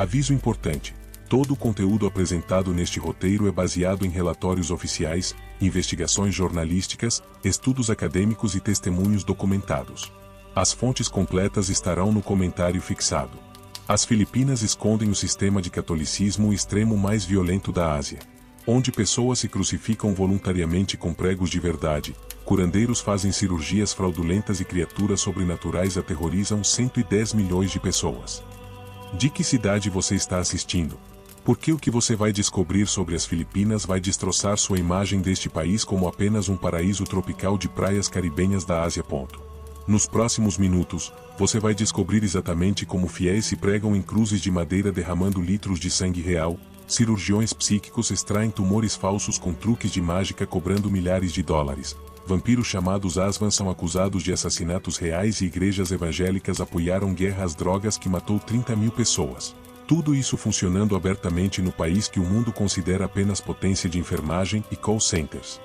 Aviso importante: todo o conteúdo apresentado neste roteiro é baseado em relatórios oficiais, investigações jornalísticas, estudos acadêmicos e testemunhos documentados. As fontes completas estarão no comentário fixado. As Filipinas escondem o sistema de catolicismo extremo mais violento da Ásia, onde pessoas se crucificam voluntariamente com pregos de verdade, curandeiros fazem cirurgias fraudulentas e criaturas sobrenaturais aterrorizam 110 milhões de pessoas. De que cidade você está assistindo? Porque o que você vai descobrir sobre as Filipinas vai destroçar sua imagem deste país como apenas um paraíso tropical de praias caribenhas da Ásia. Nos próximos minutos, você vai descobrir exatamente como fiéis se pregam em cruzes de madeira derramando litros de sangue real, cirurgiões psíquicos extraem tumores falsos com truques de mágica cobrando milhares de dólares, vampiros chamados Asvan são acusados de assassinatos reais e igrejas evangélicas apoiaram guerra às drogas que matou 30 mil pessoas. Tudo isso funcionando abertamente no país que o mundo considera apenas potência de enfermagem e call centers.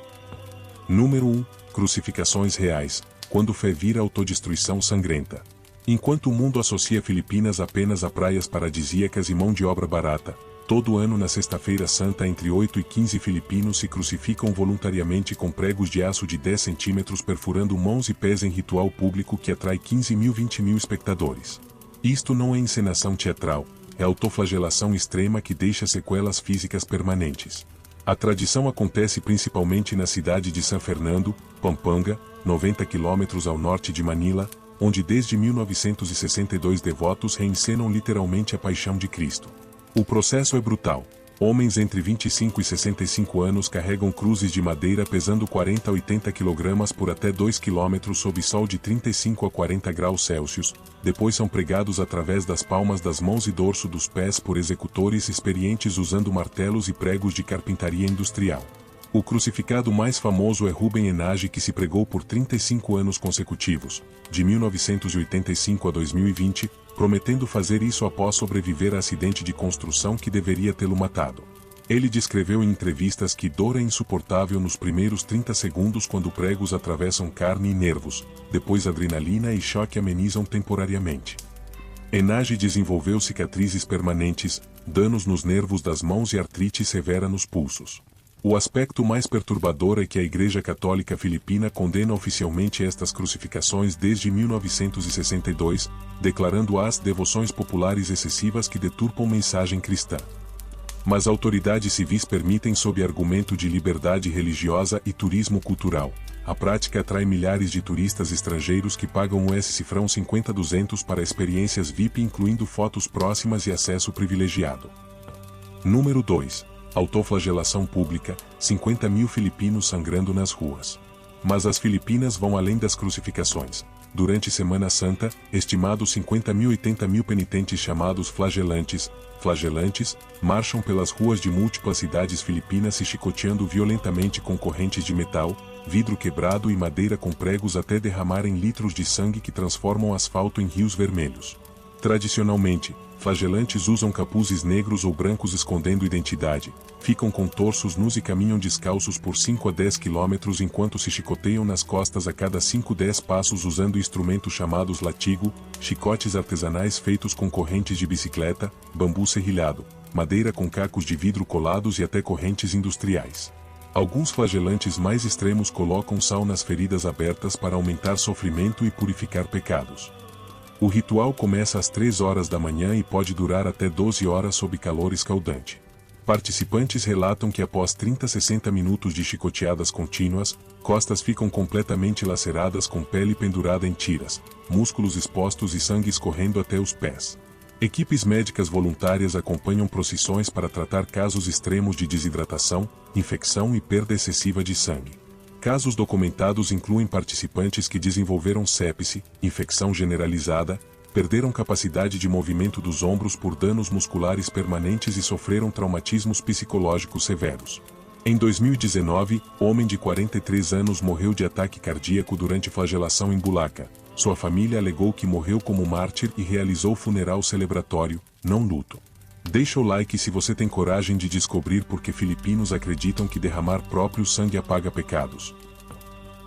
Número 1. Crucificações reais, quando fé vira autodestruição sangrenta. Enquanto o mundo associa Filipinas apenas a praias paradisíacas e mão de obra barata, todo ano na Sexta-feira Santa entre 8 e 15 filipinos se crucificam voluntariamente com pregos de aço de 10 centímetros perfurando mãos e pés em ritual público que atrai 15 mil 20 mil espectadores. Isto não é encenação teatral, é autoflagelação extrema que deixa sequelas físicas permanentes. A tradição acontece principalmente na cidade de San Fernando, Pampanga, 90 quilômetros ao norte de Manila, onde desde 1962 devotos reencenam literalmente a paixão de Cristo. O processo é brutal. Homens entre 25 e 65 anos carregam cruzes de madeira pesando 40 a 80 kg por até 2 km sob sol de 35 a 40 graus Celsius, depois são pregados através das palmas das mãos e dorso dos pés por executores experientes usando martelos e pregos de carpintaria industrial. O crucificado mais famoso é Rubem Enage que se pregou por 35 anos consecutivos, de 1985 a 2020, prometendo fazer isso após sobreviver a acidente de construção que deveria tê-lo matado. Ele descreveu em entrevistas que dor é insuportável nos primeiros 30 segundos quando pregos atravessam carne e nervos, depois adrenalina e choque amenizam temporariamente. Enage desenvolveu cicatrizes permanentes, danos nos nervos das mãos e artrite severa nos pulsos. O aspecto mais perturbador é que a Igreja Católica Filipina condena oficialmente estas crucificações desde 1962, declarando-as devoções populares excessivas que deturpam mensagem cristã. Mas autoridades civis permitem sob argumento de liberdade religiosa e turismo cultural. A prática atrai milhares de turistas estrangeiros que pagam US cifrão 50-200 para experiências VIP incluindo fotos próximas e acesso privilegiado. Número 2. Autoflagelação pública, 50 mil filipinos sangrando nas ruas. Mas as Filipinas vão além das crucificações. Durante Semana Santa, estimados 50 mil 80 mil penitentes chamados flagelantes, marcham pelas ruas de múltiplas cidades filipinas se chicoteando violentamente com correntes de metal, vidro quebrado e madeira com pregos até derramarem litros de sangue que transformam asfalto em rios vermelhos. Tradicionalmente, flagelantes usam capuzes negros ou brancos escondendo identidade, ficam com torsos nus e caminham descalços por 5 a 10 quilômetros enquanto se chicoteiam nas costas a cada 5-10 passos usando instrumentos chamados latigo, chicotes artesanais feitos com correntes de bicicleta, bambu serrilhado, madeira com cacos de vidro colados e até correntes industriais. Alguns flagelantes mais extremos colocam sal nas feridas abertas para aumentar sofrimento e purificar pecados. O ritual começa às 3 horas da manhã e pode durar até 12 horas sob calor escaldante. Participantes relatam que após 30 a 60 minutos de chicoteadas contínuas, costas ficam completamente laceradas com pele pendurada em tiras, músculos expostos e sangue escorrendo até os pés. Equipes médicas voluntárias acompanham procissões para tratar casos extremos de desidratação, infecção e perda excessiva de sangue. Casos documentados incluem participantes que desenvolveram sepse, infecção generalizada, perderam capacidade de movimento dos ombros por danos musculares permanentes e sofreram traumatismos psicológicos severos. Em 2019, homem de 43 anos morreu de ataque cardíaco durante flagelação em Bulacan. Sua família alegou que morreu como mártir e realizou funeral celebratório, não luto. Deixa o like se você tem coragem de descobrir por que filipinos acreditam que derramar próprio sangue apaga pecados.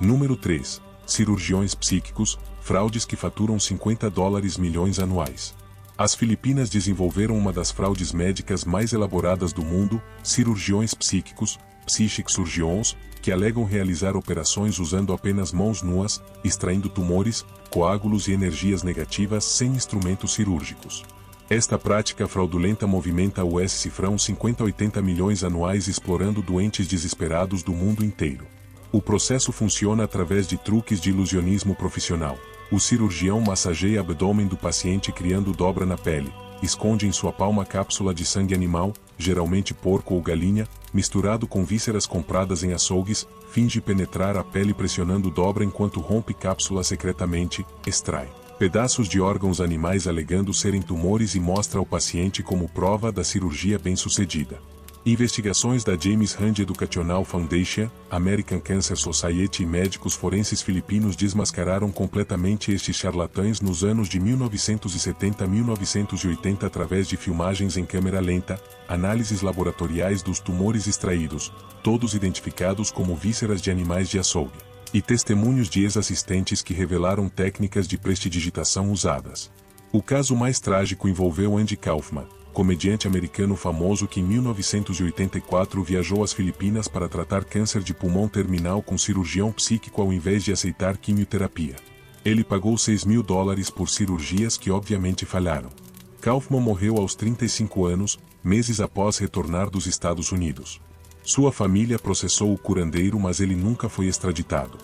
Número 3. Cirurgiões psíquicos, fraudes que faturam $50 milhões anuais. As Filipinas desenvolveram uma das fraudes médicas mais elaboradas do mundo, cirurgiões psíquicos, psychic surgeons, que alegam realizar operações usando apenas mãos nuas, extraindo tumores, coágulos e energias negativas sem instrumentos cirúrgicos. Esta prática fraudulenta movimenta o US-cifrão 50 a 80 milhões anuais explorando doentes desesperados do mundo inteiro. O processo funciona através de truques de ilusionismo profissional. O cirurgião massageia o abdômen do paciente criando dobra na pele, esconde em sua palma cápsula de sangue animal, geralmente porco ou galinha, misturado com vísceras compradas em açougues, finge penetrar a pele pressionando dobra enquanto rompe cápsula secretamente, extrai pedaços de órgãos animais alegando serem tumores e mostra ao paciente como prova da cirurgia bem-sucedida. Investigações da James Randi Educational Foundation, American Cancer Society e médicos forenses filipinos desmascararam completamente estes charlatães nos anos de 1970 a 1980 através de filmagens em câmera lenta, análises laboratoriais dos tumores extraídos, todos identificados como vísceras de animais de açougue, e testemunhos de ex-assistentes que revelaram técnicas de prestidigitação usadas. O caso mais trágico envolveu Andy Kaufman, comediante americano famoso que em 1984 viajou às Filipinas para tratar câncer de pulmão terminal com cirurgião psíquico ao invés de aceitar quimioterapia. Ele pagou $6.000 por cirurgias que obviamente falharam. Kaufman morreu aos 35 anos, meses após retornar dos Estados Unidos. Sua família processou o curandeiro, mas ele nunca foi extraditado.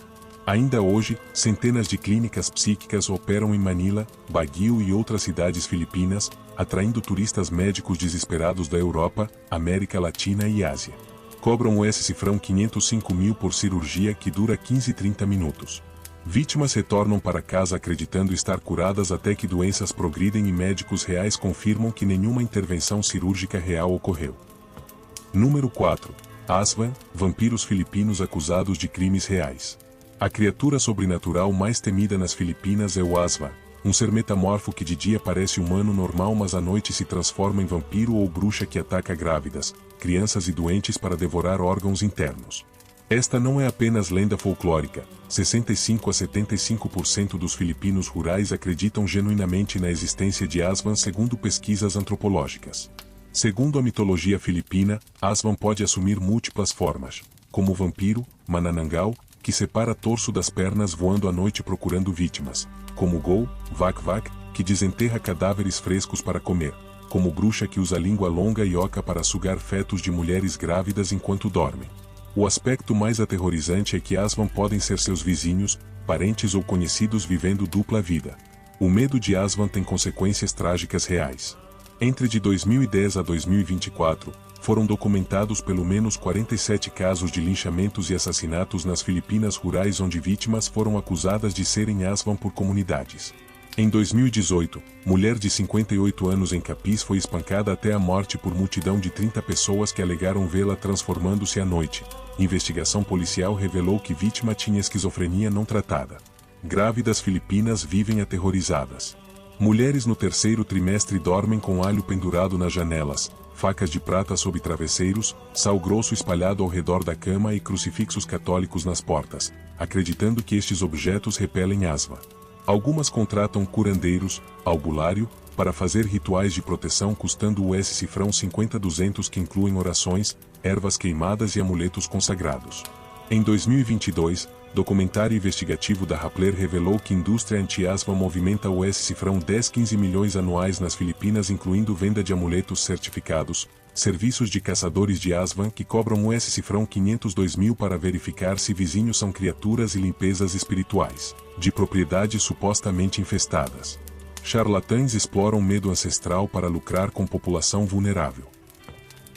Ainda hoje, centenas de clínicas psíquicas operam em Manila, Baguio e outras cidades filipinas, atraindo turistas médicos desesperados da Europa, América Latina e Ásia. Cobram o US-cifrão 505 mil por cirurgia que dura 15 a 30 minutos. Vítimas retornam para casa acreditando estar curadas até que doenças progridem e médicos reais confirmam que nenhuma intervenção cirúrgica real ocorreu. Número 4. Aswan, vampiros filipinos acusados de crimes reais. A criatura sobrenatural mais temida nas Filipinas é o Aswan, um ser metamorfo que de dia parece humano normal mas à noite se transforma em vampiro ou bruxa que ataca grávidas, crianças e doentes para devorar órgãos internos. Esta não é apenas lenda folclórica, 65 a 75% dos filipinos rurais acreditam genuinamente na existência de Aswan segundo pesquisas antropológicas. Segundo a mitologia filipina, Aswan pode assumir múltiplas formas, como o vampiro, Manananggal, que separa torso das pernas voando à noite procurando vítimas, como Gol, Vak-Vak, que desenterra cadáveres frescos para comer, como bruxa que usa língua longa e oca para sugar fetos de mulheres grávidas enquanto dormem. O aspecto mais aterrorizante é que Aswan podem ser seus vizinhos, parentes ou conhecidos vivendo dupla vida. O medo de Aswan tem consequências trágicas reais. Entre de 2010 a 2024, foram documentados pelo menos 47 casos de linchamentos e assassinatos nas Filipinas rurais onde vítimas foram acusadas de serem Aswan por comunidades. Em 2018, mulher de 58 anos em Capiz foi espancada até a morte por multidão de 30 pessoas que alegaram vê-la transformando-se à noite. Investigação policial revelou que vítima tinha esquizofrenia não tratada. Grávidas filipinas vivem aterrorizadas. Mulheres no terceiro trimestre dormem com alho pendurado nas janelas, facas de prata sob travesseiros, sal grosso espalhado ao redor da cama e crucifixos católicos nas portas, acreditando que estes objetos repelem Aswan. Algumas contratam curandeiros, albulário, para fazer rituais de proteção custando o US-cifrão 50 a 200 que incluem orações, ervas queimadas e amuletos consagrados. Em 2022, documentário investigativo da Rappler revelou que a indústria anti-Aswan movimenta o US-cifrão 10 a 15 milhões anuais nas Filipinas incluindo venda de amuletos certificados, serviços de caçadores de Aswan que cobram o US-cifrão 502 mil para verificar se vizinhos são criaturas e limpezas espirituais, de propriedades supostamente infestadas. Charlatães exploram medo ancestral para lucrar com população vulnerável.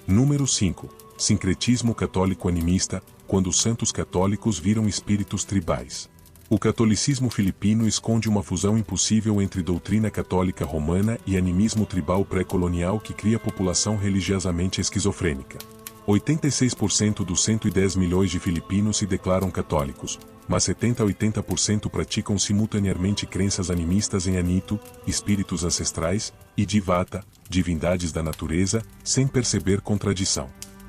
Número 5. Sincretismo católico animista, quando os santos católicos viram espíritos tribais. O catolicismo filipino esconde uma fusão impossível entre doutrina católica romana e animismo tribal pré-colonial que cria população religiosamente esquizofrênica. 86% dos 110 milhões de filipinos se declaram católicos, mas 70 a 80% praticam simultaneamente crenças animistas em Anito, espíritos ancestrais, e Divata, divindades da natureza, sem perceber contradição.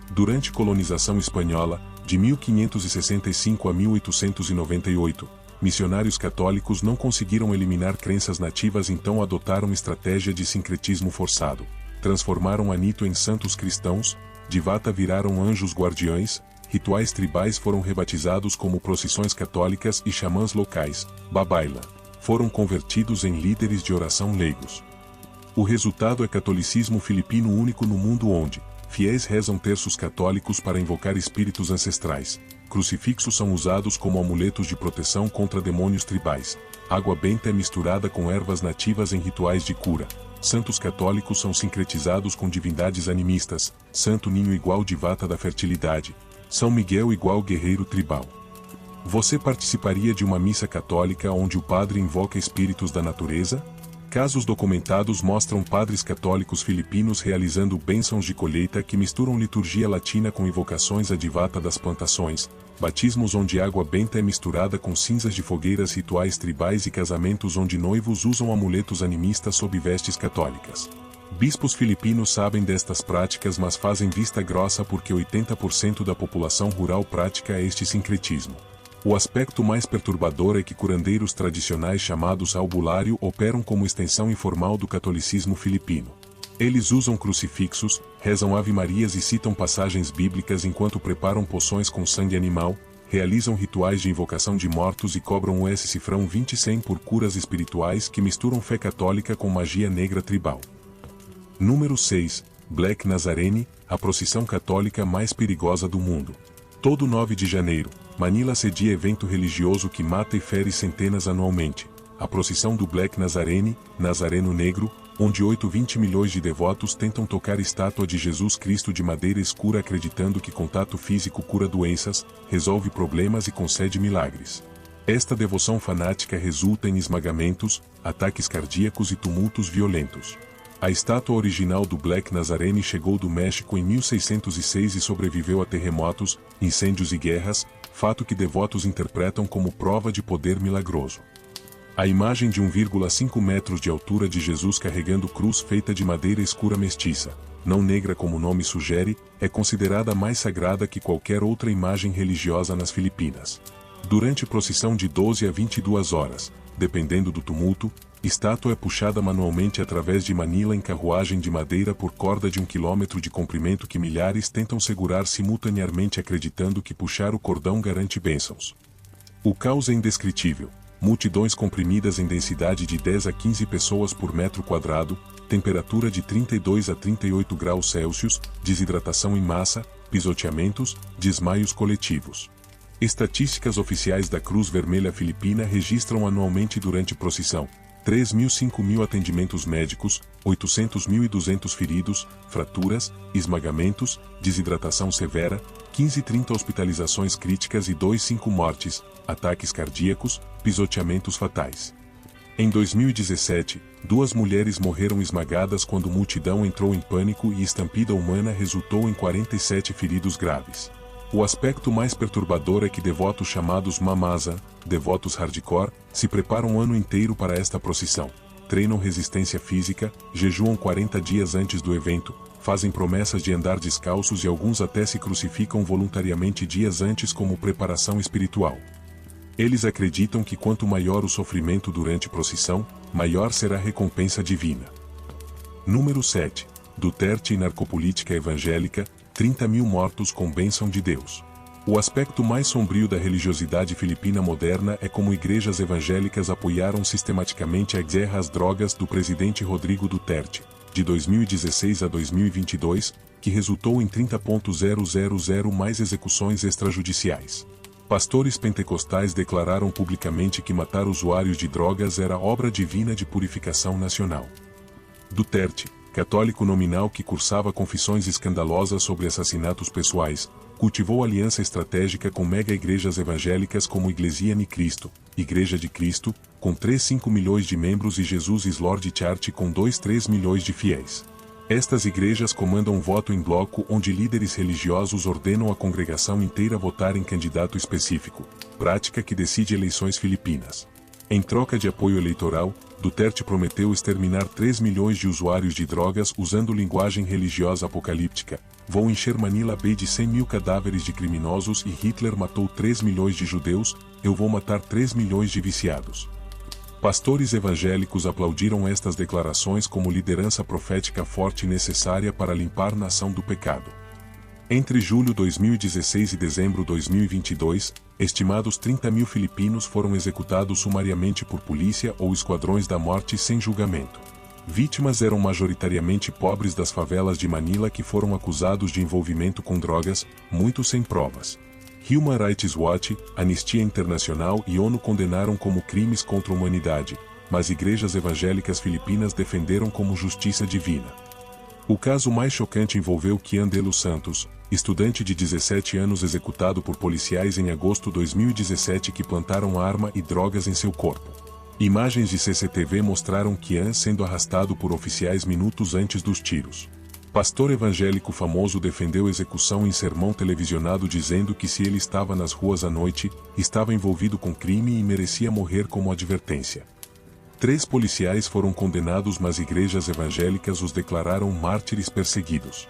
Durante colonização espanhola, de 1565 a 1898, missionários católicos não conseguiram eliminar crenças nativas, então adotaram estratégia de sincretismo forçado. Transformaram Anito em santos cristãos, Divata viraram anjos guardiões, rituais tribais foram rebatizados como procissões católicas e xamãs locais, Babaila, foram convertidos em líderes de oração leigos. O resultado é catolicismo filipino único no mundo, onde fiéis rezam terços católicos para invocar espíritos ancestrais. Crucifixos são usados como amuletos de proteção contra demônios tribais. Água benta é misturada com ervas nativas em rituais de cura. Santos católicos são sincretizados com divindades animistas. Santo Ninho igual Divata da fertilidade. São Miguel igual guerreiro tribal. Você participaria de uma missa católica onde o padre invoca espíritos da natureza? Casos documentados mostram padres católicos filipinos realizando bênçãos de colheita que misturam liturgia latina com invocações a Divata das plantações, batismos onde água benta é misturada com cinzas de fogueiras, rituais tribais e casamentos onde noivos usam amuletos animistas sob vestes católicas. Bispos filipinos sabem destas práticas, mas fazem vista grossa porque 80% da população rural pratica este sincretismo. O aspecto mais perturbador é que curandeiros tradicionais chamados albulário operam como extensão informal do catolicismo filipino. Eles usam crucifixos, rezam ave-marias e citam passagens bíblicas enquanto preparam poções com sangue animal, realizam rituais de invocação de mortos e cobram o cifrão 20 por curas espirituais que misturam fé católica com magia negra tribal. Número 6. Black Nazarene, a procissão católica mais perigosa do mundo. Todo 9 de janeiro, Manila cedia evento religioso que mata e fere centenas anualmente. A procissão do Black Nazarene, Nazareno Negro, onde 20 milhões de devotos tentam tocar estátua de Jesus Cristo de madeira escura acreditando que contato físico cura doenças, resolve problemas e concede milagres. Esta devoção fanática resulta em esmagamentos, ataques cardíacos e tumultos violentos. A estátua original do Black Nazarene chegou do México em 1606 e sobreviveu a terremotos, incêndios e guerras, fato que devotos interpretam como prova de poder milagroso. A imagem de 1,5 metros de altura de Jesus carregando cruz feita de madeira escura mestiça, não negra como o nome sugere, é considerada mais sagrada que qualquer outra imagem religiosa nas Filipinas. Durante procissão de 12 a 22 horas, dependendo do tumulto, estátua é puxada manualmente através de Manila em carruagem de madeira por corda de 1 quilômetro de comprimento que milhares tentam segurar simultaneamente acreditando que puxar o cordão garante bênçãos. O caos é indescritível. Multidões comprimidas em densidade de 10 a 15 pessoas por metro quadrado, temperatura de 32 a 38 graus Celsius, desidratação em massa, pisoteamentos, desmaios coletivos. Estatísticas oficiais da Cruz Vermelha Filipina registram anualmente durante procissão 3.000 atendimentos médicos, 800.200 feridos, fraturas, esmagamentos, desidratação severa, 15-30 hospitalizações críticas e 2-5 mortes, ataques cardíacos, pisoteamentos fatais. Em 2017, 2 mulheres morreram esmagadas quando multidão entrou em pânico e estampida humana resultou em 47 feridos graves. O aspecto mais perturbador é que devotos chamados Mamasa, devotos hardcore, se preparam o ano inteiro para esta procissão. Treinam resistência física, jejuam 40 dias antes do evento, fazem promessas de andar descalços e alguns até se crucificam voluntariamente dias antes como preparação espiritual. Eles acreditam que quanto maior o sofrimento durante procissão, maior será a recompensa divina. Número 7. Duterte e narcopolítica evangélica, 30.000 mortos com bênção de Deus. O aspecto mais sombrio da religiosidade filipina moderna é como igrejas evangélicas apoiaram sistematicamente a guerra às drogas do presidente Rodrigo Duterte, de 2016 a 2022, que resultou em 30.000 mais execuções extrajudiciais. Pastores pentecostais declararam publicamente que matar usuários de drogas era obra divina de purificação nacional. Duterte, católico nominal que cursava confissões escandalosas sobre assassinatos pessoais, cultivou aliança estratégica com mega-igrejas evangélicas como Iglesia Ni Cristo, Igreja de Cristo, com 3,5 milhões de membros e Jesus is Lord Church com 2,3 milhões de fiéis. Estas igrejas comandam um voto em bloco onde líderes religiosos ordenam a congregação inteira votar em candidato específico, prática que decide eleições filipinas. Em troca de apoio eleitoral, Duterte prometeu exterminar 3 milhões de usuários de drogas usando linguagem religiosa apocalíptica. Vou encher Manila Bay de 100 mil cadáveres de criminosos e Hitler matou 3 milhões de judeus, eu vou matar 3 milhões de viciados. Pastores evangélicos aplaudiram estas declarações como liderança profética forte e necessária para limpar a nação do pecado. Entre julho 2016 e dezembro 2022, estimados 30 mil filipinos foram executados sumariamente por polícia ou esquadrões da morte sem julgamento. Vítimas eram majoritariamente pobres das favelas de Manila que foram acusados de envolvimento com drogas, muitos sem provas. Human Rights Watch, Anistia Internacional e ONU condenaram como crimes contra a humanidade, mas igrejas evangélicas filipinas defenderam como justiça divina. O caso mais chocante envolveu Kian de los Santos, estudante de 17 anos executado por policiais em agosto de 2017 que plantaram arma e drogas em seu corpo. Imagens de CCTV mostraram Kian sendo arrastado por oficiais minutos antes dos tiros. Pastor evangélico famoso defendeu execução em sermão televisionado dizendo que se ele estava nas ruas à noite, estava envolvido com crime e merecia morrer como advertência. 3 policiais foram condenados, mas igrejas evangélicas os declararam mártires perseguidos.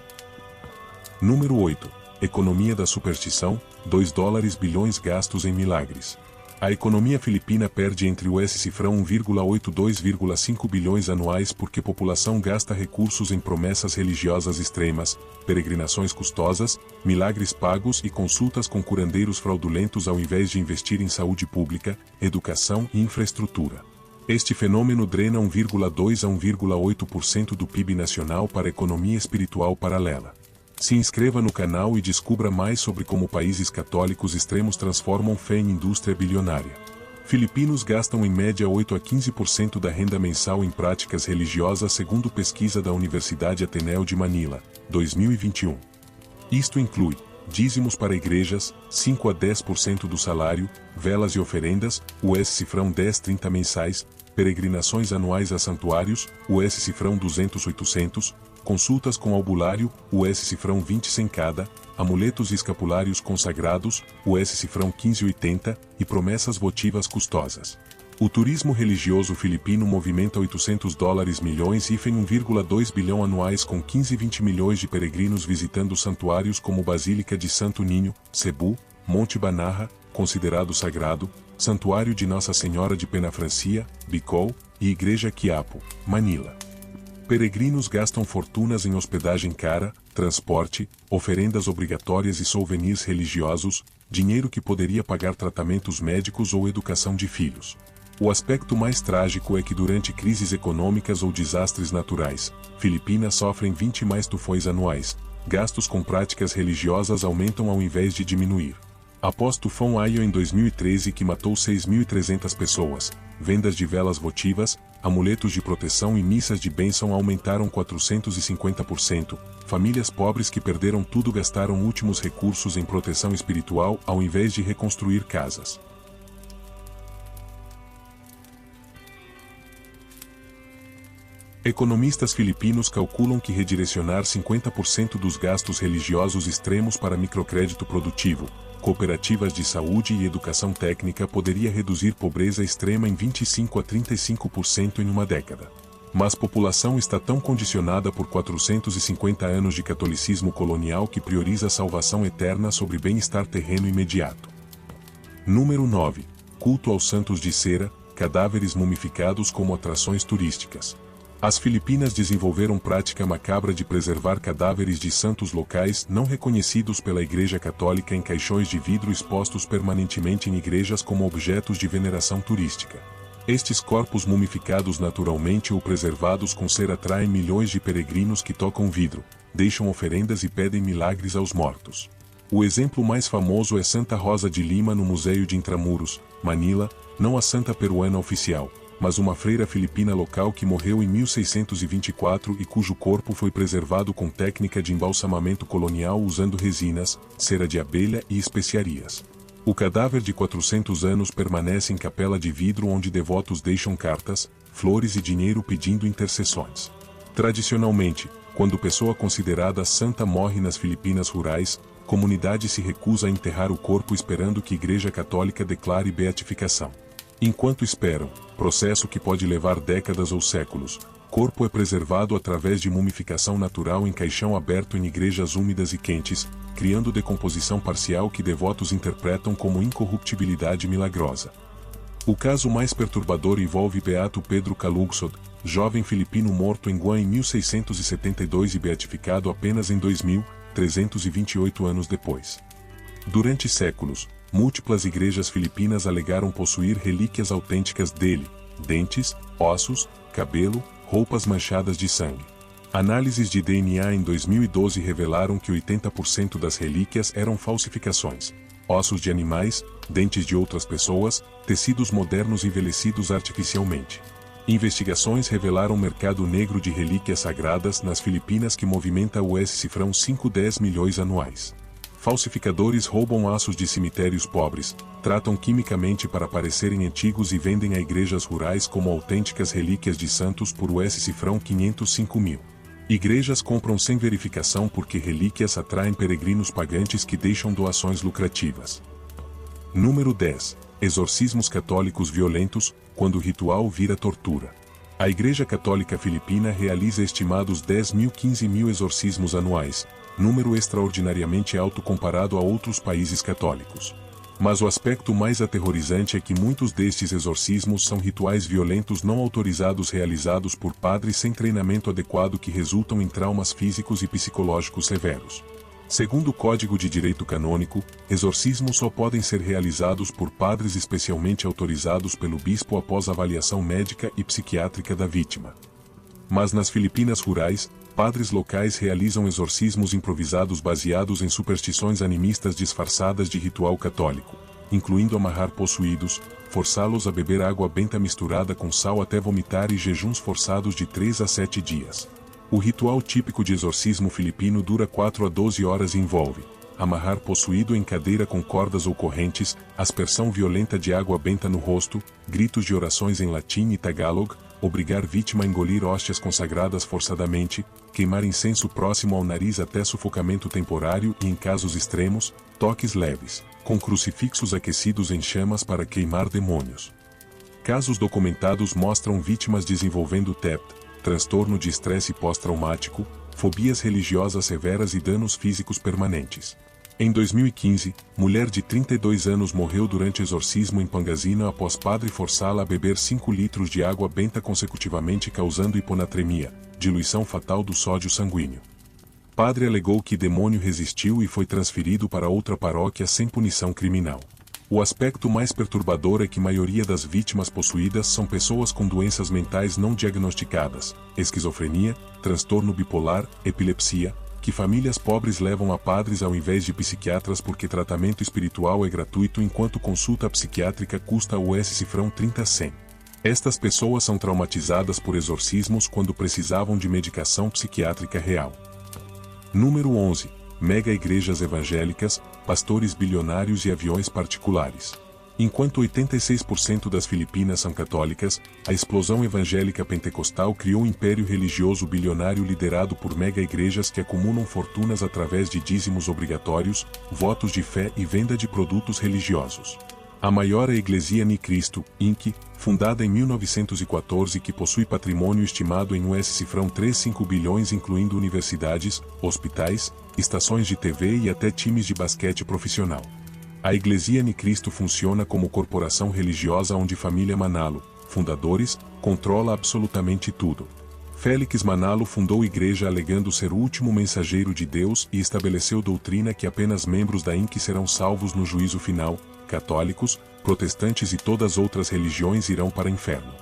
Número 8. Economia da superstição, $2 bilhões gastos em milagres. A economia filipina perde entre US cifrão 1,8 e 2,5 bilhões anuais porque a população gasta recursos em promessas religiosas extremas, peregrinações custosas, milagres pagos e consultas com curandeiros fraudulentos ao invés de investir em saúde pública, educação e infraestrutura. Este fenômeno drena 1,2 a 1,8% do PIB nacional para a economia espiritual paralela. Se inscreva no canal e descubra mais sobre como países católicos extremos transformam fé em indústria bilionária. Filipinos gastam em média 8 a 15% da renda mensal em práticas religiosas segundo pesquisa da Universidade Ateneu de Manila, 2021. Isto inclui dízimos para igrejas, 5 a 10% do salário, velas e oferendas, US cifrão 10-30 mensais, peregrinações anuais a santuários, US cifrão 200-800, consultas com albulário, US cifrão 20 cada, amuletos e escapulários consagrados, US cifrão 15,80, e promessas votivas custosas. O turismo religioso filipino movimenta $800 milhões e 1,2 bilhão anuais com 15 e 20 milhões de peregrinos visitando santuários como Basílica de Santo Ninho, Cebu, Monte Banarra, considerado sagrado, Santuário de Nossa Senhora de Penafrancia, Bicol, e Igreja Quiapo, Manila. Peregrinos gastam fortunas em hospedagem cara, transporte, oferendas obrigatórias e souvenirs religiosos, dinheiro que poderia pagar tratamentos médicos ou educação de filhos. O aspecto mais trágico é que durante crises econômicas ou desastres naturais, Filipinas sofrem 20 mais tufões anuais, gastos com práticas religiosas aumentam ao invés de diminuir. Após tufão Ayo em 2013 que matou 6.300 pessoas, vendas de velas votivas, amuletos de proteção e missas de bênção aumentaram 450%, famílias pobres que perderam tudo gastaram últimos recursos em proteção espiritual ao invés de reconstruir casas. Economistas filipinos calculam que redirecionar 50% dos gastos religiosos extremos para microcrédito produtivo, cooperativas de saúde e educação técnica poderia reduzir pobreza extrema em 25 a 35% em uma década. Mas a população está tão condicionada por 450 anos de catolicismo colonial que prioriza a salvação eterna sobre bem-estar terreno imediato. Número 9. Culto aos santos de cera, cadáveres mumificados como atrações turísticas. As Filipinas desenvolveram prática macabra de preservar cadáveres de santos locais não reconhecidos pela Igreja Católica em caixões de vidro expostos permanentemente em igrejas como objetos de veneração turística. Estes corpos mumificados naturalmente ou preservados com cera atraem milhões de peregrinos que tocam vidro, deixam oferendas e pedem milagres aos mortos. O exemplo mais famoso é Santa Rosa de Lima no Museu de Intramuros, Manila, não a santa peruana oficial, mas uma freira filipina local que morreu em 1624 e cujo corpo foi preservado com técnica de embalsamamento colonial usando resinas, cera de abelha e especiarias. O cadáver de 400 anos permanece em capela de vidro onde devotos deixam cartas, flores e dinheiro pedindo intercessões. Tradicionalmente, quando pessoa considerada santa morre nas Filipinas rurais, comunidade se recusa a enterrar o corpo esperando que a Igreja Católica declare beatificação. Enquanto esperam, processo que pode levar décadas ou séculos, corpo é preservado através de mumificação natural em caixão aberto em igrejas úmidas e quentes, criando decomposição parcial que devotos interpretam como incorruptibilidade milagrosa. O caso mais perturbador envolve Beato Pedro Calungsod, jovem filipino morto em Guam em 1672 e beatificado apenas em 2328 anos depois. Durante séculos, múltiplas igrejas filipinas alegaram possuir relíquias autênticas dele, dentes, ossos, cabelo, roupas manchadas de sangue. Análises de DNA em 2012 revelaram que 80% das relíquias eram falsificações. Ossos de animais, dentes de outras pessoas, tecidos modernos envelhecidos artificialmente. Investigações revelaram mercado negro de relíquias sagradas nas Filipinas que movimenta o cifrão 5-10 milhões anuais. Falsificadores roubam ossos de cemitérios pobres, tratam quimicamente para parecerem antigos e vendem a igrejas rurais como autênticas relíquias de santos por cifrão 505 mil. Igrejas compram sem verificação porque relíquias atraem peregrinos pagantes que deixam doações lucrativas. Número 10. Exorcismos católicos violentos, quando o ritual vira tortura. A Igreja Católica Filipina realiza estimados 10.000-15 mil exorcismos anuais, número extraordinariamente alto comparado a outros países católicos. Mas o aspecto mais aterrorizante é que muitos destes exorcismos são rituais violentos não autorizados realizados por padres sem treinamento adequado que resultam em traumas físicos e psicológicos severos. Segundo o Código de Direito Canônico, exorcismos só podem ser realizados por padres especialmente autorizados pelo bispo após avaliação médica e psiquiátrica da vítima. Mas nas Filipinas rurais, padres locais realizam exorcismos improvisados baseados em superstições animistas disfarçadas de ritual católico, incluindo amarrar possuídos, forçá-los a beber água benta misturada com sal até vomitar e jejuns forçados de 3 a 7 dias. O ritual típico de exorcismo filipino dura 4 a 12 horas e envolve amarrar possuído em cadeira com cordas ou correntes, aspersão violenta de água benta no rosto, gritos de orações em latim e tagalog, obrigar vítima a engolir hóstias consagradas forçadamente, queimar incenso próximo ao nariz até sufocamento temporário e, em casos extremos, toques leves, com crucifixos aquecidos em chamas para queimar demônios. Casos documentados mostram vítimas desenvolvendo TEPT, transtorno de estresse pós-traumático, fobias religiosas severas e danos físicos permanentes. Em 2015, mulher de 32 anos morreu durante exorcismo em Pangasinan após padre forçá-la a beber 5 litros de água benta consecutivamente causando hiponatremia, diluição fatal do sódio sanguíneo. Padre alegou que demônio resistiu e foi transferido para outra paróquia sem punição criminal. O aspecto mais perturbador é que a maioria das vítimas possuídas são pessoas com doenças mentais não diagnosticadas, esquizofrenia, transtorno bipolar, epilepsia, que famílias pobres levam a padres ao invés de psiquiatras porque tratamento espiritual é gratuito enquanto consulta psiquiátrica custa cifrão 30-100. Estas pessoas são traumatizadas por exorcismos quando precisavam de medicação psiquiátrica real. Número 11. Mega igrejas evangélicas, pastores bilionários e aviões particulares. Enquanto 86% das Filipinas são católicas, a explosão evangélica pentecostal criou um império religioso bilionário liderado por mega-igrejas que acumulam fortunas através de dízimos obrigatórios, votos de fé e venda de produtos religiosos. A maior é a Iglesia Ni Cristo, Inc., fundada em 1914 que possui patrimônio estimado em cifrão 3,5 bilhões incluindo universidades, hospitais, estações de TV e até times de basquete profissional. A Iglesia Ni Cristo funciona como corporação religiosa onde família Manalo, fundadores, controla absolutamente tudo. Félix Manalo fundou a igreja alegando ser o último mensageiro de Deus e estabeleceu doutrina que apenas membros da Inc. serão salvos no juízo final, católicos, protestantes e todas outras religiões irão para o inferno.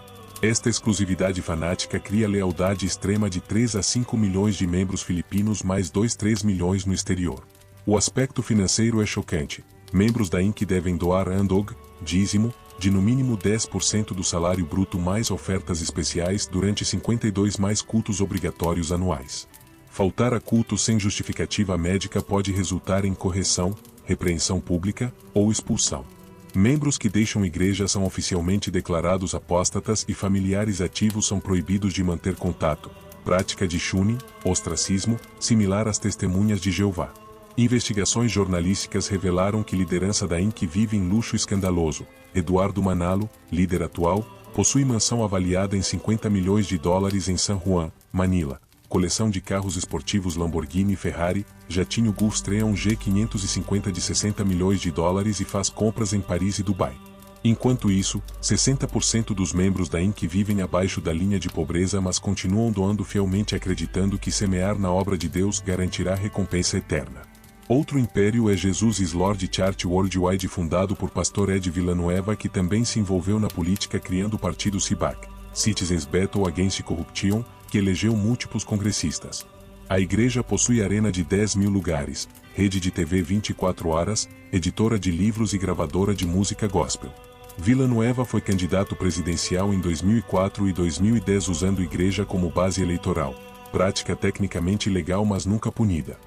Esta exclusividade fanática cria lealdade extrema de 3 a 5 milhões de membros filipinos mais 2-3 milhões no exterior. O aspecto financeiro é chocante. Membros da Inc. devem doar handog, dízimo, de no mínimo 10% do salário bruto mais ofertas especiais durante 52 mais cultos obrigatórios anuais. Faltar a culto sem justificativa médica pode resultar em correção, repreensão pública ou expulsão. Membros que deixam igreja são oficialmente declarados apóstatas e familiares ativos são proibidos de manter contato. Prática de shunning, ostracismo, similar às testemunhas de Jeová. Investigações jornalísticas revelaram que liderança da Inc. vive em luxo escandaloso. Eduardo Manalo, líder atual, possui mansão avaliada em 50 milhões de dólares em San Juan, Manila, coleção de carros esportivos Lamborghini e Ferrari, jatinho Gulfstream G550 de 60 milhões de dólares e faz compras em Paris e Dubai. Enquanto isso, 60% dos membros da Inc. vivem abaixo da linha de pobreza, mas continuam doando fielmente, acreditando que semear na obra de Deus garantirá recompensa eterna. Outro império é Jesus is Lord Church Worldwide, fundado por pastor Ed Villanueva, que também se envolveu na política criando o partido CIBAC, Citizens Battle Against Corruption, que elegeu múltiplos congressistas. A igreja possui arena de 10 mil lugares, rede de TV 24 horas, editora de livros e gravadora de música gospel. Villanueva foi candidato presidencial em 2004 e 2010 usando igreja como base eleitoral, prática tecnicamente legal mas nunca punida.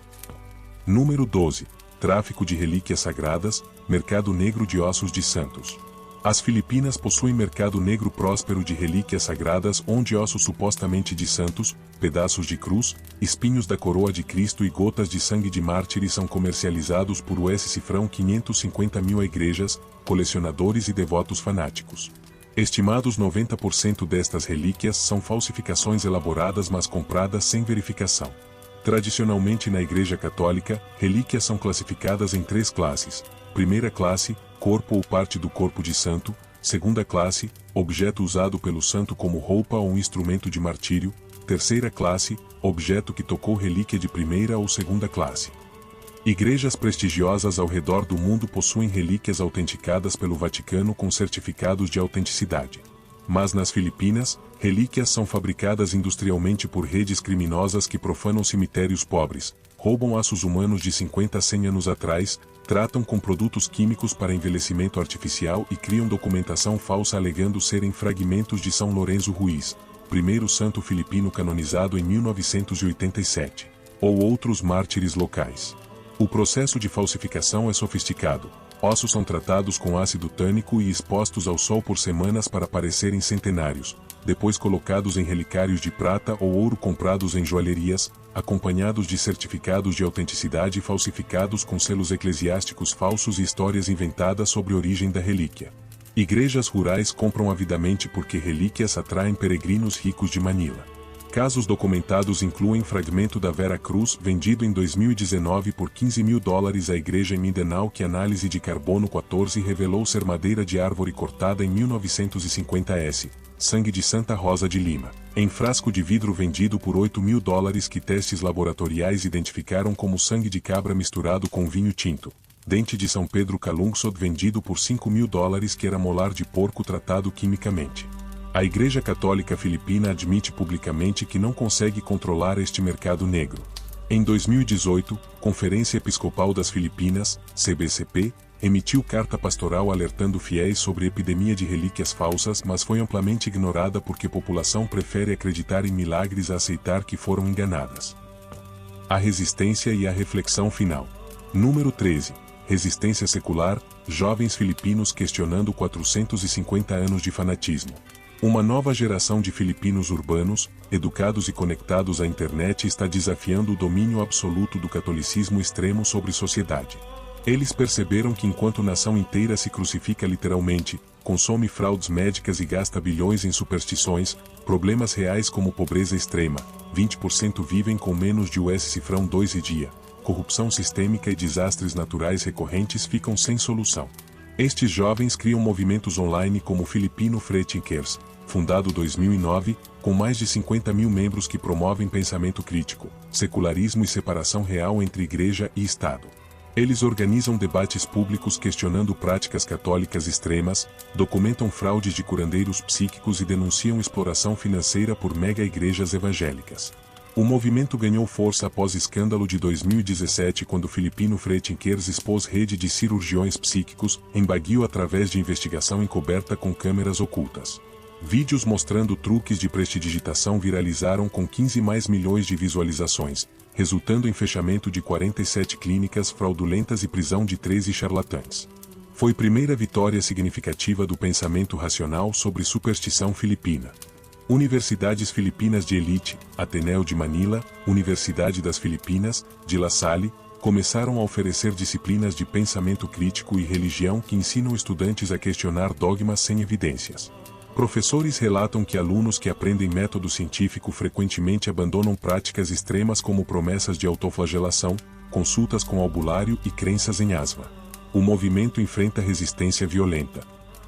Número 12. Tráfico de relíquias sagradas, mercado negro de ossos de santos. As Filipinas possuem mercado negro próspero de relíquias sagradas, onde ossos supostamente de santos, pedaços de cruz, espinhos da coroa de Cristo e gotas de sangue de mártires são comercializados por US cifrão 550 mil a igrejas, colecionadores e devotos fanáticos. Estimados 90% destas relíquias são falsificações elaboradas mas compradas sem verificação. Tradicionalmente na Igreja Católica, relíquias são classificadas em 3 classes. Primeira classe, corpo ou parte do corpo de santo. Segunda classe, objeto usado pelo santo como roupa ou um instrumento de martírio. Terceira classe, objeto que tocou relíquia de primeira ou segunda classe. Igrejas prestigiosas ao redor do mundo possuem relíquias autenticadas pelo Vaticano com certificados de autenticidade. Mas nas Filipinas, relíquias são fabricadas industrialmente por redes criminosas que profanam cemitérios pobres, roubam ossos humanos de 50 a 100 anos atrás, tratam com produtos químicos para envelhecimento artificial e criam documentação falsa alegando serem fragmentos de São Lourenço Ruiz, primeiro santo filipino canonizado em 1987, ou outros mártires locais. O processo de falsificação é sofisticado. Ossos são tratados com ácido tânico e expostos ao sol por semanas para parecerem centenários, depois colocados em relicários de prata ou ouro comprados em joalherias, acompanhados de certificados de autenticidade falsificados com selos eclesiásticos falsos e histórias inventadas sobre a origem da relíquia. Igrejas rurais compram avidamente porque relíquias atraem peregrinos ricos de Manila. Casos documentados incluem fragmento da Vera Cruz vendido em 2019 por 15 mil dólares à igreja em Mindanao, que análise de carbono 14 revelou ser madeira de árvore cortada em 1950s, sangue de Santa Rosa de Lima, em frasco de vidro vendido por 8 mil dólares que testes laboratoriais identificaram como sangue de cabra misturado com vinho tinto, dente de São Pedro Calungsod vendido por 5 mil dólares que era molar de porco tratado quimicamente. A Igreja Católica Filipina admite publicamente que não consegue controlar este mercado negro. Em 2018, Conferência Episcopal das Filipinas, CBCP, emitiu carta pastoral alertando fiéis sobre epidemia de relíquias falsas, mas foi amplamente ignorada porque a população prefere acreditar em milagres a aceitar que foram enganadas. A resistência e a reflexão final. Número 13. Resistência secular, jovens filipinos questionando 450 anos de fanatismo. Uma nova geração de filipinos urbanos, educados e conectados à internet está desafiando o domínio absoluto do catolicismo extremo sobre a sociedade. Eles perceberam que enquanto nação inteira se crucifica literalmente, consome fraudes médicas e gasta bilhões em superstições, problemas reais como pobreza extrema, 20% vivem com menos de US cifrão 2 e dia, corrupção sistêmica e desastres naturais recorrentes ficam sem solução. Estes jovens criam movimentos online como o Filipino Free Thinkers, fundado 2009, com mais de 50 mil membros que promovem pensamento crítico, secularismo e separação real entre igreja e Estado. Eles organizam debates públicos questionando práticas católicas extremas, documentam fraudes de curandeiros psíquicos e denunciam exploração financeira por mega-igrejas evangélicas. O movimento ganhou força após escândalo de 2017 quando o filipino Free Thinkers expôs rede de cirurgiões psíquicos em Baguio através de investigação encoberta com câmeras ocultas. Vídeos mostrando truques de prestidigitação viralizaram com 15 mais milhões de visualizações, resultando em fechamento de 47 clínicas fraudulentas e prisão de 13 charlatães. Foi a primeira vitória significativa do pensamento racional sobre superstição filipina. Universidades Filipinas de Elite, Ateneu de Manila, Universidade das Filipinas, de La Salle, começaram a oferecer disciplinas de pensamento crítico e religião que ensinam estudantes a questionar dogmas sem evidências. Professores relatam que alunos que aprendem método científico frequentemente abandonam práticas extremas como promessas de autoflagelação, consultas com albulário e crenças em asma. O movimento enfrenta resistência violenta.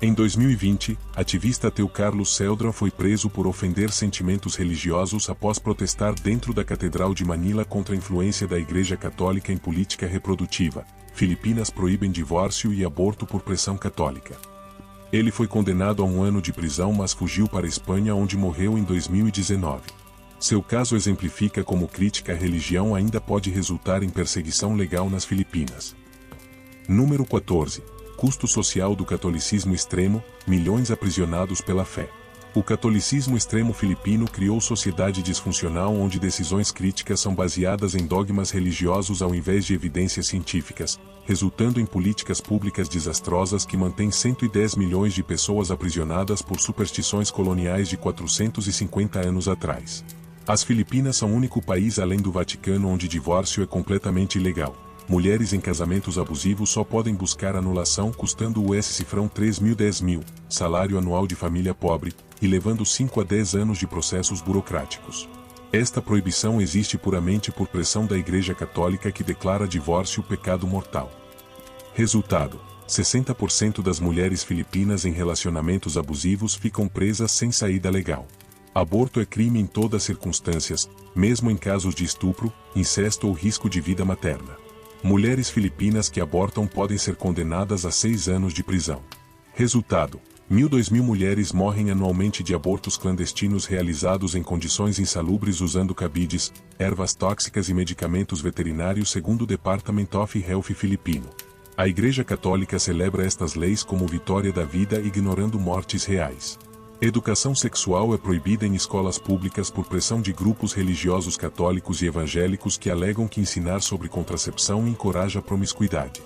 Em 2020, ativista ateu Carlos Celdran foi preso por ofender sentimentos religiosos após protestar dentro da Catedral de Manila contra a influência da Igreja Católica em política reprodutiva. Filipinas proíbem divórcio e aborto por pressão católica. Ele foi condenado a 1 ano de prisão, mas fugiu para a Espanha, onde morreu em 2019. Seu caso exemplifica como crítica à religião ainda pode resultar em perseguição legal nas Filipinas. Número 14. Custo social do catolicismo extremo, milhões aprisionados pela fé. O catolicismo extremo filipino criou sociedade disfuncional onde decisões críticas são baseadas em dogmas religiosos ao invés de evidências científicas, resultando em políticas públicas desastrosas que mantêm 110 milhões de pessoas aprisionadas por superstições coloniais de 450 anos atrás. As Filipinas são o único país além do Vaticano onde divórcio é completamente ilegal. Mulheres em casamentos abusivos só podem buscar anulação custando o cifrão 3.010.000, salário anual de família pobre, e levando 5 a 10 anos de processos burocráticos. Esta proibição existe puramente por pressão da Igreja Católica que declara divórcio pecado mortal. Resultado: 60% das mulheres filipinas em relacionamentos abusivos ficam presas sem saída legal. Aborto é crime em todas as circunstâncias, mesmo em casos de estupro, incesto ou risco de vida materna. Mulheres filipinas que abortam podem ser condenadas a 6 anos de prisão. Resultado: 1.000 mulheres morrem anualmente de abortos clandestinos realizados em condições insalubres usando cabides, ervas tóxicas e medicamentos veterinários, segundo o Department of Health filipino. A Igreja Católica celebra estas leis como vitória da vida, ignorando mortes reais. Educação sexual é proibida em escolas públicas por pressão de grupos religiosos católicos e evangélicos que alegam que ensinar sobre contracepção encoraja a promiscuidade.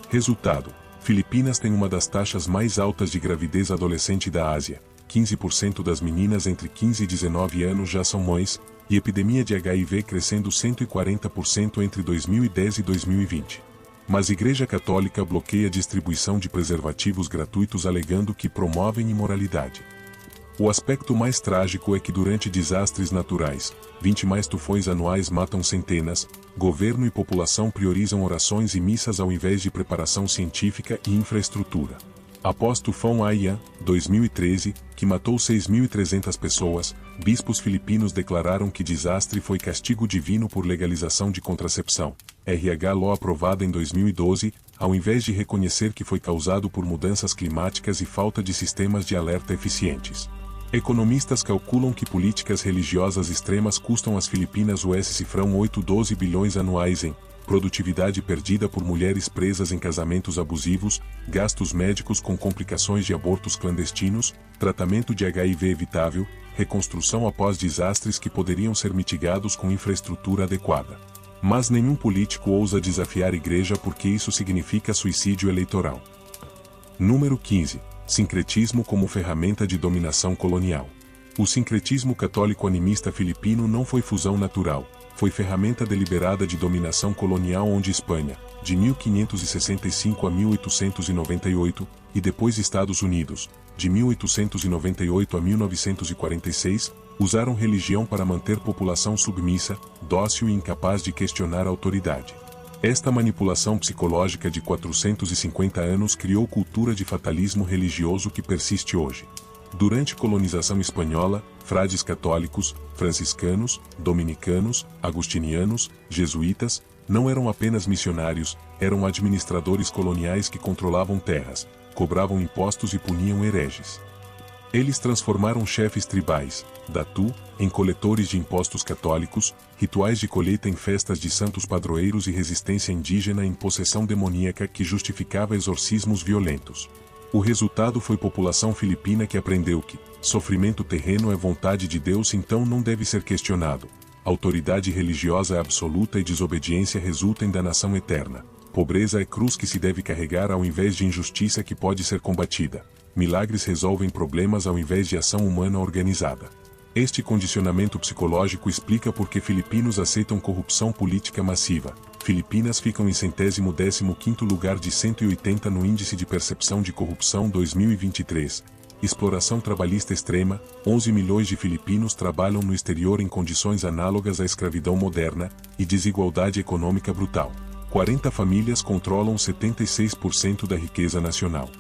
Resultado: Filipinas tem uma das taxas mais altas de gravidez adolescente da Ásia, 15% das meninas entre 15 e 19 anos já são mães, e epidemia de HIV crescendo 140% entre 2010 e 2020. Mas a Igreja Católica bloqueia a distribuição de preservativos gratuitos alegando que promovem imoralidade. O aspecto mais trágico é que durante desastres naturais, 20 mais tufões anuais matam centenas, governo e população priorizam orações e missas ao invés de preparação científica e infraestrutura. Após tufão Haiyan, 2013, que matou 6.300 pessoas, bispos filipinos declararam que desastre foi castigo divino por legalização de contracepção, RH Law aprovada em 2012, ao invés de reconhecer que foi causado por mudanças climáticas e falta de sistemas de alerta eficientes. Economistas calculam que políticas religiosas extremas custam às Filipinas o cifrão 8-12 bilhões anuais em produtividade perdida por mulheres presas em casamentos abusivos, gastos médicos com complicações de abortos clandestinos, tratamento de HIV evitável, reconstrução após desastres que poderiam ser mitigados com infraestrutura adequada. Mas nenhum político ousa desafiar a Igreja porque isso significa suicídio eleitoral. Número 15. Sincretismo como ferramenta de dominação colonial. O sincretismo católico animista filipino não foi fusão natural, foi ferramenta deliberada de dominação colonial onde Espanha, de 1565 a 1898, e depois Estados Unidos, de 1898 a 1946, usaram religião para manter população submissa, dócil e incapaz de questionar a autoridade. Esta manipulação psicológica de 450 anos criou cultura de fatalismo religioso que persiste hoje. Durante a colonização espanhola, frades católicos, franciscanos, dominicanos, agustinianos, jesuítas, não eram apenas missionários, eram administradores coloniais que controlavam terras, cobravam impostos e puniam hereges. Eles transformaram chefes tribais, datu, em coletores de impostos católicos, rituais de colheita em festas de santos padroeiros e resistência indígena em possessão demoníaca que justificava exorcismos violentos. O resultado foi população filipina que aprendeu que sofrimento terreno é vontade de Deus, então não deve ser questionado. Autoridade religiosa é absoluta e desobediência resulta em danação eterna. Pobreza é cruz que se deve carregar ao invés de injustiça que pode ser combatida. Milagres resolvem problemas ao invés de ação humana organizada. Este condicionamento psicológico explica por que filipinos aceitam corrupção política massiva. Filipinas ficam em 115º lugar de 180 no Índice de Percepção de Corrupção 2023. Exploração trabalhista extrema, 11 milhões de filipinos trabalham no exterior em condições análogas à escravidão moderna, e desigualdade econômica brutal. 40 famílias controlam 76% da riqueza nacional.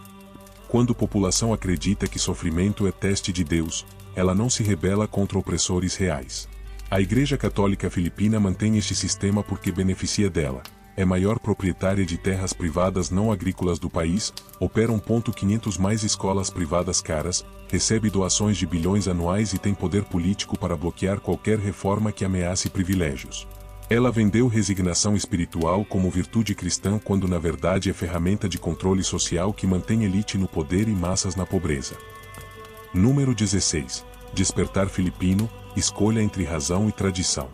Quando a população acredita que sofrimento é teste de Deus, ela não se rebela contra opressores reais. A Igreja Católica Filipina mantém este sistema porque beneficia dela. É maior proprietária de terras privadas não agrícolas do país, opera 1.500 mais escolas privadas caras, recebe doações de bilhões anuais e tem poder político para bloquear qualquer reforma que ameace privilégios. Ela vendeu resignação espiritual como virtude cristã quando na verdade é ferramenta de controle social que mantém elite no poder e massas na pobreza. Número 16. Despertar filipino, escolha entre razão e tradição.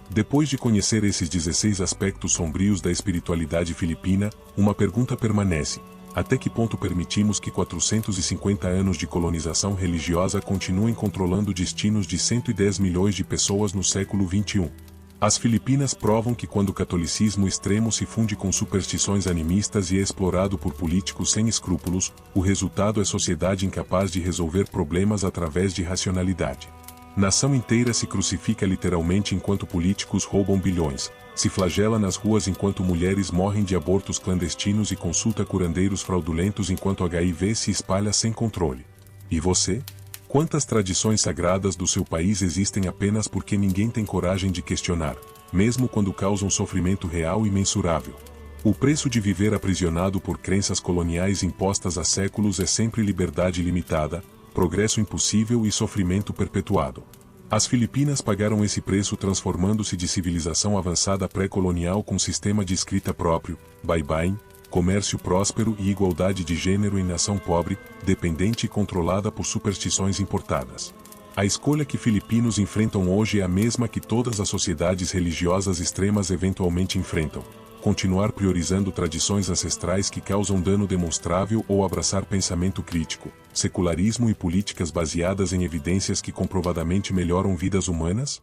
Depois de conhecer esses 16 aspectos sombrios da espiritualidade filipina, uma pergunta permanece: até que ponto permitimos que 450 anos de colonização religiosa continuem controlando destinos de 110 milhões de pessoas no século XXI? As Filipinas provam que quando o catolicismo extremo se funde com superstições animistas e é explorado por políticos sem escrúpulos, o resultado é sociedade incapaz de resolver problemas através de racionalidade. Nação inteira se crucifica literalmente enquanto políticos roubam bilhões, se flagela nas ruas enquanto mulheres morrem de abortos clandestinos e consulta curandeiros fraudulentos enquanto HIV se espalha sem controle. E você? Quantas tradições sagradas do seu país existem apenas porque ninguém tem coragem de questionar, mesmo quando causam sofrimento real e mensurável? O preço de viver aprisionado por crenças coloniais impostas há séculos é sempre liberdade limitada, progresso impossível e sofrimento perpetuado. As Filipinas pagaram esse preço transformando-se de civilização avançada pré-colonial com sistema de escrita próprio, baybayin, comércio próspero e igualdade de gênero em nação pobre, dependente e controlada por superstições importadas. A escolha que filipinos enfrentam hoje é a mesma que todas as sociedades religiosas extremas eventualmente enfrentam: continuar priorizando tradições ancestrais que causam dano demonstrável ou abraçar pensamento crítico, secularismo e políticas baseadas em evidências que comprovadamente melhoram vidas humanas?